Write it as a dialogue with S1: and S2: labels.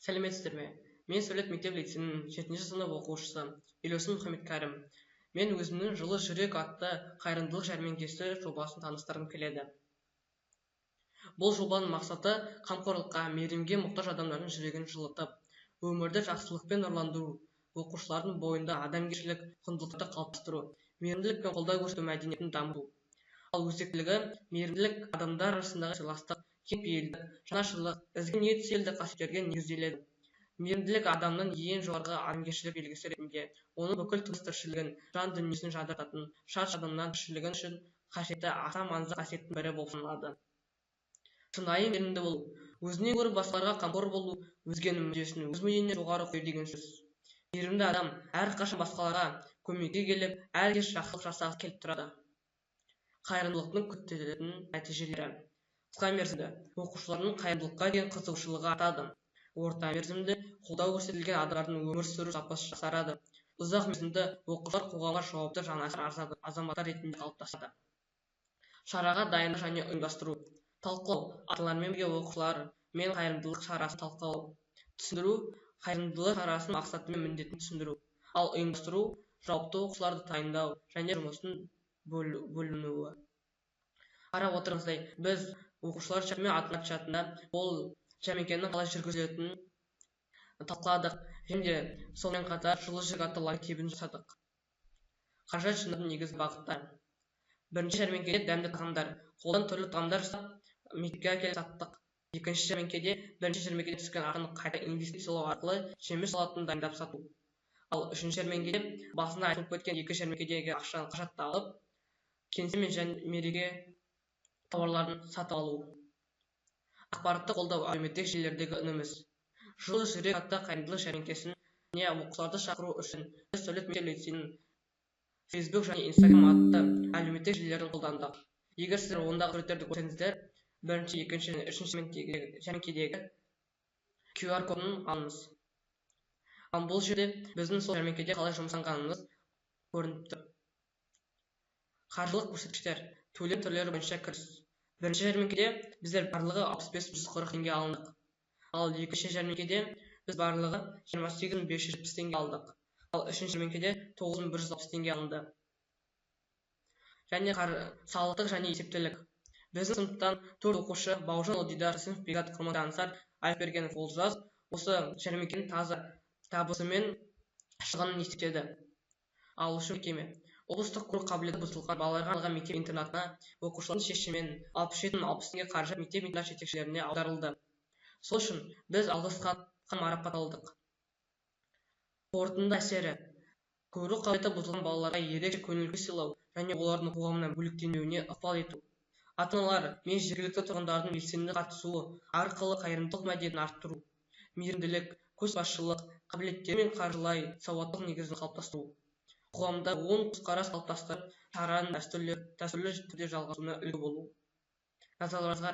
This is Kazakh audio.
S1: Сәлеметсіздер ме? Мен Сәулет мектеп-лицейінің 7-ші сынып оқушысы Елеусін Мұхаммедкәрім. Мен өзімнің жылы жүрек атты қайырымдылық жәрмеңкесі жобасын таныстырғым келеді. Бұл жобаның мақсаты қамқорлыққа, мейірімге мұқтаж адамдардың жүрегін жылытып, өмірді жақсылықпен нұрландыру, оқушылардың бойында адамгершілік құндылықты қалыптастыру, мейірімділік пен қолдау көрсету мәдениетін дамыту. Ал өзектілігі мейірімділік адамдар арасындағы сыйластық, кеңпейілдік, жанашырлық, ізгі ниет секілді қасиеттерге негізделеді. Мейірімділік адамның ең жоғарғы адамгершілік белгісі ретінде, оның бүкіл тыныс-тіршілігін, жан дүниесін жадырататын, шат-шадыман тіршілігін үшін қажетті аса маңызды қасиеттің бірі болып саналады. Шынайы мейірімді болу, өзінен гөрі басқаларға қамқор болу, өзгенің мүддесін өз мүддесінен жоғары қою деген сөз. Мейірімді адам әрқашан басқаларға көмекке келіп, әркез жақсылық жасағысы келіп тұрады. Қайырымдылықтың күтілетін нәтижелері: қысқа мерзімді оқушылардың қайырымдылыққа деген қызығушылығы артады. Орта мерзімді қолдау көрсетілген адамдардың өмір сүру сапасы жақсарады. Ұзақ мерзімді оқушылар қоғамға жауапты жанашыр азаматтар ретінде қалыптасады. Шараға дайындық және ұйымдастыру: талқылау, ата-аналармен бірге оқушылар мен қайырымдылық шарасын талқылау. Түсіндіру: қайырымдылық шарасының мақсаты мен міндетін түсіндіру. Ал ұйымдастыру: жауапты оқушыларды таңдау және жұмыстың бөлінуі. Қарап отырғандай, біз оқушылар чаты мен ата-аналар чатында ол жәрмеңкенің қалай жүргізілетінін талқыладық және сонымен қатар жылы жүрек атты логотипін жасадық. Қаражат жинаудың негізгі бағыттары: бірінші жәрмеңкеде дәмді тағамдар, қолдан түрлі тағамдар жасап мектепке әкеліп саттық. Екінші жәрмеңкеде бірінші жәрмеңкеде түскен ақшаны қайта инвестициялау арқылы жеміс салатын дайындап сату. Ал үшінші жәрмеңкеде басында айтылып кеткен екі жәрмеңкедегі ақшаны қаражатты алып, кеңсе мен мереке тауарларын сатып алу. Ақпаратты қолдау әлеуметтік желілердегі үніміз: жылы жүрек атты қайырымдылық жәрмеңкесіне оқушыларды шақыру үшін біз Сәулет мектеп-лицейінің Facebook және Instagram атты әлеуметтік желілерін қолдандық. Егер сіздер ондағы суреттерді көрсеңіздер, бірінші, екінші және үшінші жәрмеңкедегі QR кодын алыңыз. Ал бұл жерде біздің сол жәрмеңкеде қалай жұмыстанғанымыз көрініп тұр. Қаржылық көрсеткіштер: төлем түрлері бойынша кіріс. Бірінші жәрмеңкеде біздер барлығы 65.140 теңге алындық. Ал екінші жәрмеңкеде біз барлығы 28.570 теңге алдық. Ал үшінші жәрмеңкеде 9.160 теңге алынды. Және салықтық және есептілік: біздің сыныптан 4 оқушы Бауыржан Олдидар, Сынып Бегат, Құрмантай Аңсар, Альбергенов Олжас осы жәрмеңкенің табысы мен шығынын есептеді. Алушы мекеме: облыстық көру қабілеті бұзылған балаларға арналған мектеп-интернатына оқушылардың шешімімен 67.060 теңге қаржы мектеп-интернат жетекшілеріне аударылды. Сол үшін біз алғыс хатқа марапат алдық. Қорытынды әсері: көру қабілеті бұзылған балаларға ерекше көңіл күй сыйлау және олардың қоғамнан бөлектенуіне ықпал ету. Ата-аналар мен жергілікті тұрғындардың белсенді қатысуы арқылы қайырымдылық мәдениетін арттыру. Мейірімділік, көзбасшылық қабілеттері мен қаржылай сауаттылық негізін қалыптастыру. Қоғамда оң көзқарас қалыптастырып, шараның дәстүрлі түрде жалғасуына үлгі болу. Назарларыңызға